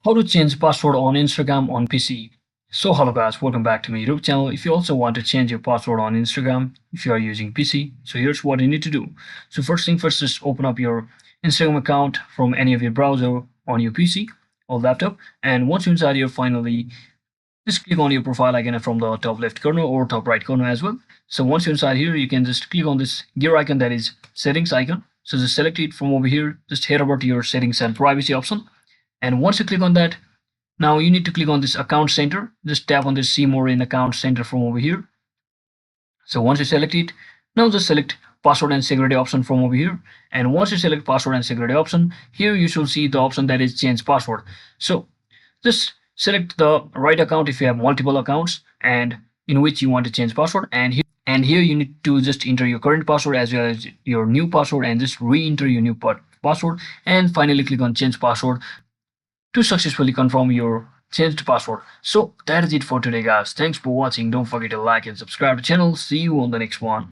How to change password on Instagram on PC. So hello guys, welcome back to my YouTube channel. If you also want to change your password on Instagram if you are using PC, so here's what you need to do. So first thing first, just open up your Instagram account from any of your browser on your PC or laptop, and once you're inside here, finally just click on your profile icon from the top left corner or top right corner as well. So once you're inside here, you can just click on this gear icon, that is settings icon. So just select it from over here, just head over to your settings and privacy option, and once you click on that, now you need to click on this account center. Just tap on this see more in account center from over here. So once you select it, now just select password and security option from over here. And once you select password and security option, here you should see the option that is change password. So just select the right account if you have multiple accounts and in which you want to change password. And here you need to just enter your current password as well as your new password and just re-enter your new password. And finally click on change password to successfully confirm your changed password. So that is it for today guys. Thanks for watching. Don't forget to like and subscribe to the channel. See you on the next one.